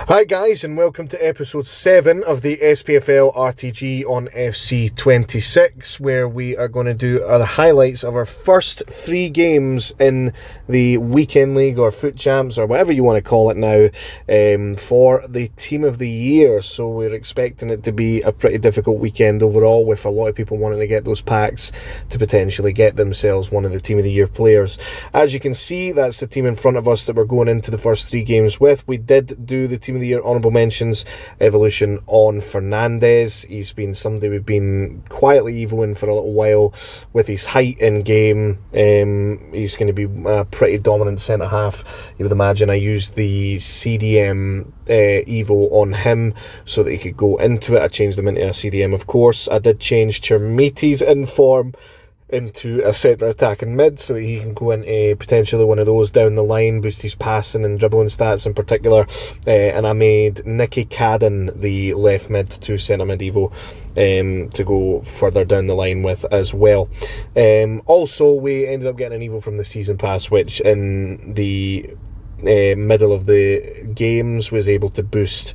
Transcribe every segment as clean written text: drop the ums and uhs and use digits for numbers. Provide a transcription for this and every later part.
Hi guys, and welcome to episode 7 of the Spfl RTG on FC26, where we are going to do the highlights of our first 3 games in the weekend league or Futchamps or whatever you want to call it now, for the team of the year. So we're expecting it to be a pretty difficult weekend overall, with a lot of people wanting to get those packs to potentially get themselves one of the team of the year players. As you can see, that's the team in front of us that we're going into the first 3 games with. We did do the team of the year honourable mentions evolution on Fernandez. He's been somebody we've been quietly evoing for a little while with his height in game. He's going to be a pretty dominant centre half. You would imagine I used the CDM evo on him so that he could go into it. I changed him into a CDM, of course. I did change Chermiti's inform into a centre attacking mid so that he can go into potentially one of those down the line, boost his passing and dribbling stats in particular. And I made Nicky Cadden the left mid to centre mid evo to go further down the line with as well. Also, we ended up getting an evo from the season pass, which in the middle of the games was able to boost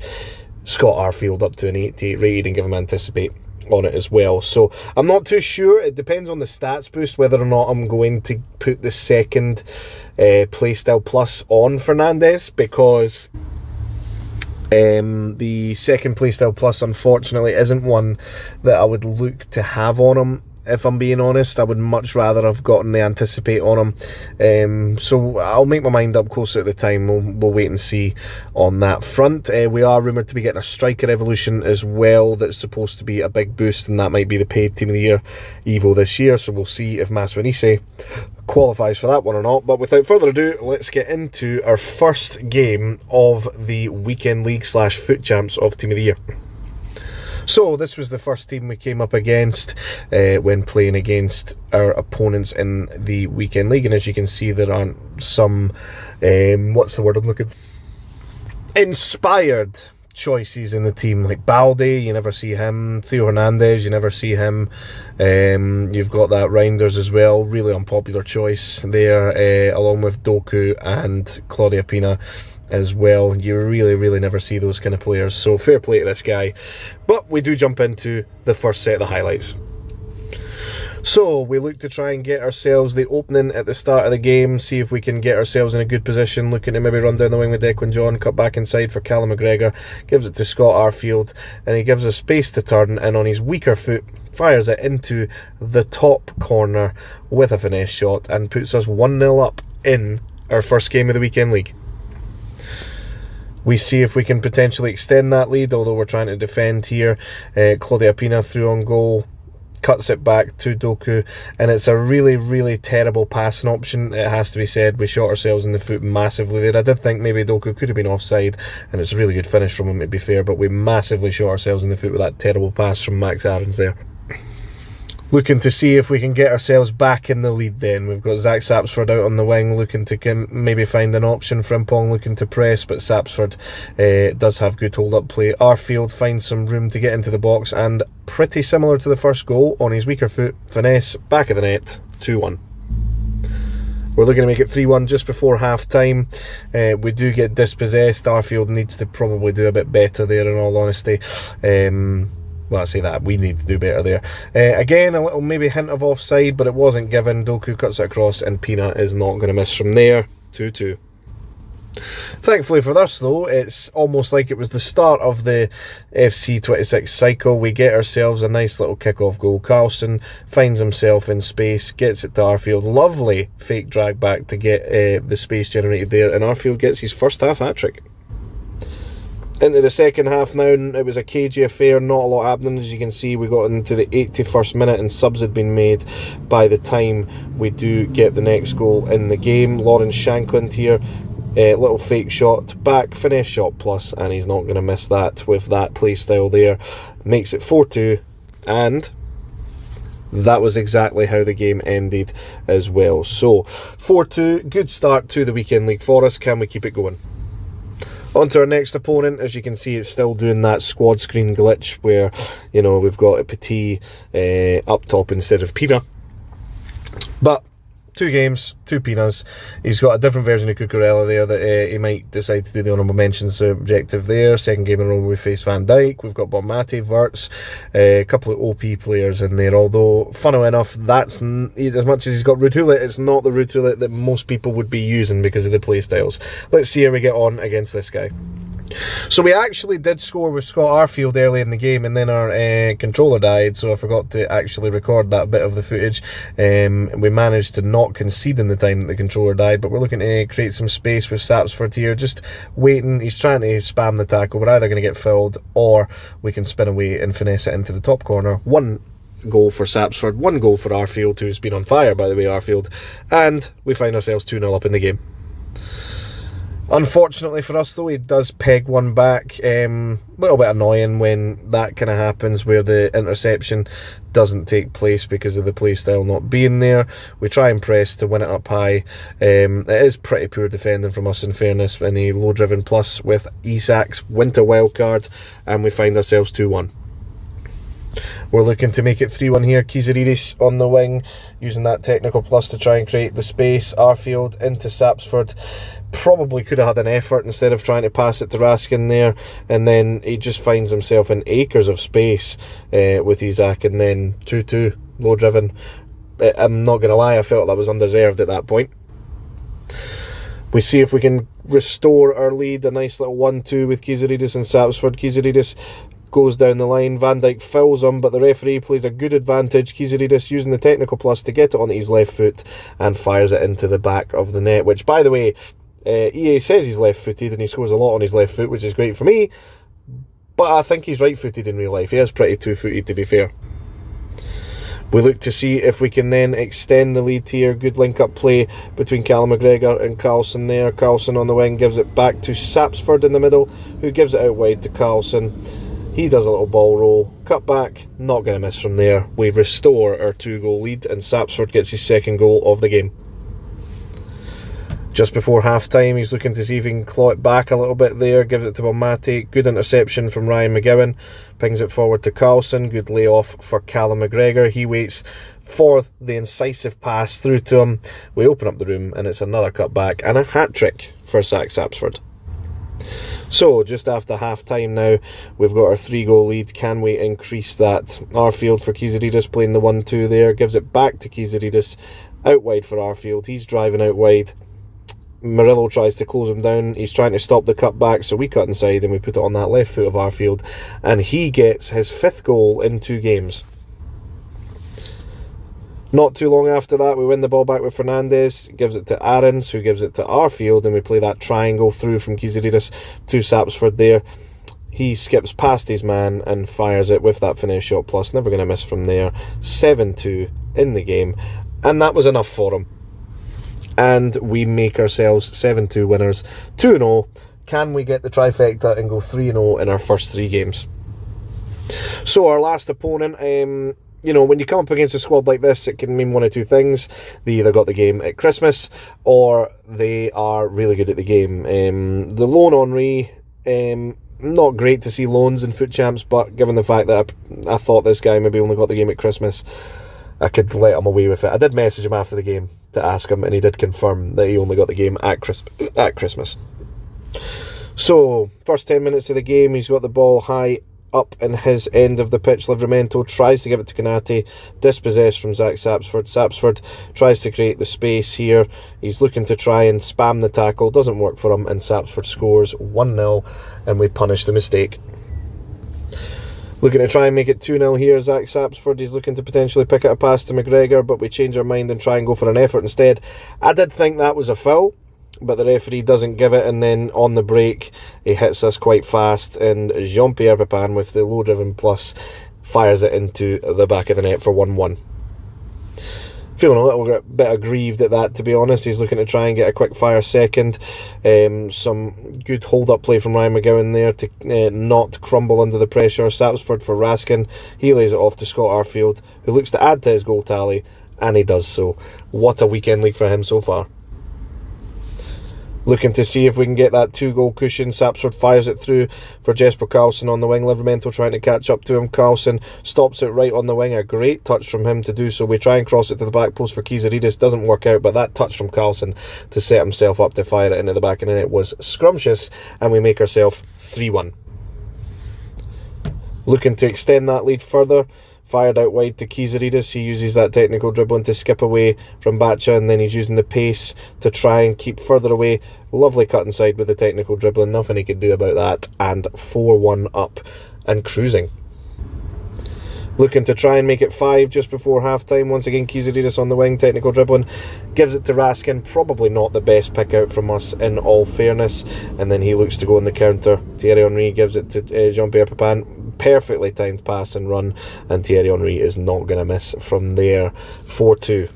Scott Arfield up to an 88 rated and give him anticipate on it as well. So I'm not too sure. It depends on the stats boost whether or not I'm going to put the second playstyle plus on Fernandez, because the second playstyle plus unfortunately isn't one that I would look to have on him. If I'm being honest, I would much rather have gotten the anticipate on him. So I'll make my mind up closer at the time. We'll wait and see on that front. We are rumoured to be getting a striker evolution as well. That's supposed to be a big boost, and that might be the paid team of the year evo this year. So we'll see if Maswanise qualifies for that one or not. But without further ado, let's get into our first game of the weekend league / Futchamps of team of the year. So this was the first team we came up against when playing against our opponents in the weekend league, and as you can see, there aren't some what's the word I'm looking for? Inspired choices in the team. Like Balde, you never see him. Theo Hernandez, you never see him. You've got that Reinders as well, really unpopular choice there, along with Doku and Claudia Pina as well. You really never see those kind of players, so fair play to this guy. But we do jump into the first set of the highlights. So we look to try and get ourselves the opening at the start of the game, see if we can get ourselves in a good position, looking to maybe run down the wing with Declan John, cut back inside for Callum McGregor, gives it to Scott Arfield, and he gives us space to turn, and on his weaker foot fires it into the top corner with a finesse shot and puts us 1-0 up in our first game of the weekend league. We see if we can potentially extend that lead, although we're trying to defend here. Claudia Pina through on goal, cuts it back to Doku, and it's a really terrible passing option, it has to be said. We shot ourselves in the foot massively there. I did think maybe Doku could have been offside, and it's a really good finish from him, to be fair, but we massively shot ourselves in the foot with that terrible pass from Max Aarons there. Looking to see if we can get ourselves back in the lead then. We've got Zach Sapsford out on the wing, looking to maybe find an option. Frimpong looking to press, but Sapsford does have good hold-up play. Arfield finds some room to get into the box, and pretty similar to the first goal, on his weaker foot, finesse, back of the net, 2-1. We're looking to make it 3-1 just before half-time. We do get dispossessed. Arfield needs to probably do a bit better there, in all honesty. Well, I say that, we need to do better there. Again, a little maybe hint of offside, but it wasn't given. Doku cuts it across, and Pina is not going to miss from there. 2-2. Thankfully for us, though, it's almost like it was the start of the FC26 cycle. We get ourselves a nice little kick-off goal. Carlson finds himself in space, gets it to Arfield. Lovely fake drag back to get the space generated there, and Arfield gets his first half hat-trick. Into the second half now, it was a cagey affair, not a lot happening. As you can see, we got into the 81st minute and subs had been made by the time we do get the next goal in the game. Lawrence Shankland here, little fake shot, back, finesse shot plus, and he's not going to miss that with that play style there. Makes it 4-2, and that was exactly how the game ended as well. So, 4-2, good start to the weekend league for us. Can we keep it going? On to our next opponent. As you can see, it's still doing that squad screen glitch where, you know, we've got a Petit up top instead of Pina. But 2 games, 2 peanuts. He's got a different version of Cucurella there that he might decide to do the honourable mentions objective there. Second game in a row we face Van Dijk. We've got Bonmati, Wirtz, a couple of OP players in there. Although, funnily enough, that's as much as he's got route roulette, it's not the route roulette that most people would be using because of the play styles. Let's see how we get on against this guy. So we actually did score with Scott Arfield early in the game, and then our controller died, so I forgot to actually record that bit of the footage. We managed to not concede in the time that the controller died, but we're looking to create some space with Sapsford here, just waiting. He's trying to spam the tackle. We're either going to get filled, or we can spin away and finesse it into the top corner. 1 goal for Sapsford, 1 goal for Arfield, who's been on fire, by the way, Arfield, and we find ourselves 2-0 up in the game. Unfortunately for us though, he does peg one back. Little bit annoying when that kind of happens, where the interception doesn't take place because of the play style not being there. We try and press to win it up high. It is pretty poor defending from us, in fairness, in a low driven plus with Isak's winter wildcard, and we find ourselves 2-1. We're looking to make it 3-1 here. Kizaridis on the wing, using that technical plus to try and create the space. Arfield into Sapsford. Probably could have had an effort instead of trying to pass it to Raskin there, and then he just finds himself in acres of space with Isak, and then 2-2, low driven. I'm not going to lie, I felt that was undeserved at that point. We see if we can restore our lead. A nice little 1-2 with Kizaridis and Sapsford. Kizaridis goes down the line, Van Dijk fouls him, but the referee plays a good advantage. Kizaridis using the technical plus to get it onto his left foot and fires it into the back of the net, which, by the way, EA says he's left-footed and he scores a lot on his left foot, which is great for me, but I think he's right-footed in real life. He is pretty two-footed, to be fair. We look to see if we can then extend the lead here. Good link-up play between Callum McGregor and Carlson there. Carlson on the wing gives it back to Sapsford in the middle, who gives it out wide to Carlson. He does a little ball roll, cut back, not going to miss from there. We restore our 2-goal lead, and Sapsford gets his 2nd goal of the game. Just before half-time, he's looking to see if he can claw it back a little bit there. Gives it to Bonmati. Good interception from Ryan McGowan. Pings it forward to Carlson. Good layoff for Callum McGregor. He waits for the incisive pass through to him. We open up the room, and it's another cut back and a hat-trick for Zach Sapsford. So, just after half-time now, we've got our 3-goal lead. Can we increase that? Arfield for Kizaridis playing the 1-2 there. Gives it back to Kizaridis. Out wide for Arfield. He's driving out wide. Murillo tries to close him down. He's trying to stop the cutback, so we cut inside and we put it on that left foot of Arfield, and he gets his 5th goal in 2 games. Not too long after that, we win the ball back with Fernandez. Gives it to Aarons, who gives it to Arfield, and we play that triangle through from Kizaridis to Sapsford there. He skips past his man and fires it with that finish shot plus. Never going to miss from there. 7-2 in the game, and that was enough for him. And we make ourselves 7-2 winners, 2-0. Can we get the trifecta and go 3-0 in our first 3 games? So our last opponent, you know, when you come up against a squad like this, it can mean one of 2 things. They either got the game at Christmas, or they are really good at the game. The lone Henri, not great to see loans in Futchamps, but given the fact that I thought this guy maybe only got the game at Christmas, I could let him away with it. I did message him after the game to ask him, and he did confirm that he only got the game at Christmas. So, first 10 minutes of the game, he's got the ball high up in his end of the pitch. Livramento tries to give it to Konate, dispossessed from Zach Sapsford. Sapsford tries to create the space here. He's looking to try and spam the tackle, doesn't work for him, and Sapsford scores 1-0, and we punish the mistake. Looking to try and make it 2-0 here. Zach Sapsford, he's looking to potentially pick out a pass to McGregor, but we change our mind and try and go for an effort instead. I did think that was a foul, but the referee doesn't give it, and then on the break, he hits us quite fast, and Jean-Pierre Papin with the low-driven plus fires it into the back of the net for 1-1. Feeling a little bit aggrieved at that, to be honest. He's looking to try and get a quick fire second. Some good hold-up play from Ryan McGowan there to not crumble under the pressure. Sapsford for Raskin. He lays it off to Scott Arfield, who looks to add to his goal tally, and he does so. What a weekend league for him so far. Looking to see if we can get that 2-goal cushion. Sapsford fires it through for Jesper Karlsson on the wing. Livramento trying to catch up to him. Karlsson stops it right on the wing. A great touch from him to do so. We try and cross it to the back post for Kizaridis. Doesn't work out, but that touch from Karlsson to set himself up to fire it into the back of the net was scrumptious, and we make ourselves 3-1. Looking to extend that lead further. Fired out wide to Kizaridis. He uses that technical dribbling to skip away from Bacha, and then he's using the pace to try and keep further away. Lovely cut inside with the technical dribbling. Nothing he could do about that. And 4-1 up and cruising. Looking to try and make it 5 just before half-time. Once again, Kizaridis on the wing, technical dribbling. Gives it to Raskin. Probably not the best pick out from us, in all fairness. And then he looks to go on the counter. Thierry Henry gives it to Jean-Pierre Papin. Perfectly timed pass and run, and Thierry Henry is not going to miss from there. 4-2.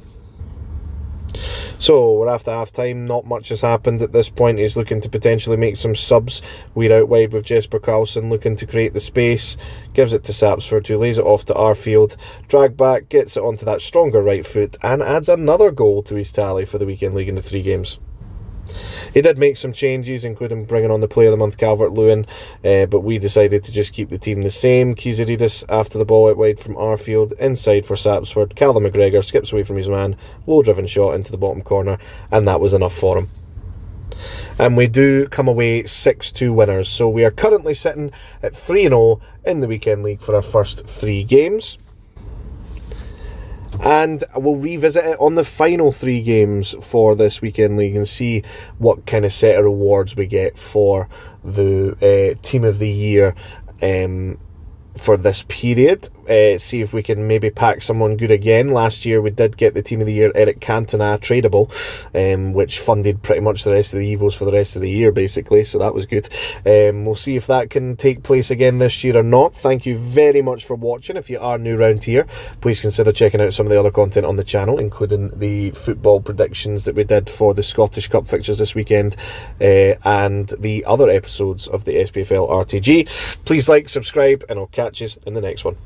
So we're after half time. Not much has happened at this point. He's looking to potentially make some subs. We're out wide with Jesper Karlsson looking to create the space. Gives it to Sapsford, who lays it off to Arfield. Drag back, gets it onto that stronger right foot, and adds another goal to his tally for the weekend league in the 3 games. He did make some changes, including bringing on the Player of the Month Calvert-Lewin, but we decided to just keep the team the same. Kizaridis after the ball out wide from Arfield, inside for Sapsford. Callum McGregor skips away from his man, low-driven shot into the bottom corner, and that was enough for him. And we do come away 6-2 winners, so we are currently sitting at 3-0 in the weekend league for our first 3 games. And we'll revisit it on the final 3 games for this weekend league and see what kind of set of rewards we get for the Team of the Year for this period. See if we can maybe pack someone good again. Last year we did get the Team of the Year Eric Cantona tradable, which funded pretty much the rest of the Evos for the rest of the year basically, so that was good. We'll see if that can take place again this year or not. Thank you very much for watching. If you are new around here, please consider checking out some of the other content on the channel, including the football predictions that we did for the Scottish Cup fixtures this weekend, and the other episodes of the Spfl RTG. Please like, subscribe, and I'll catch you in the next one.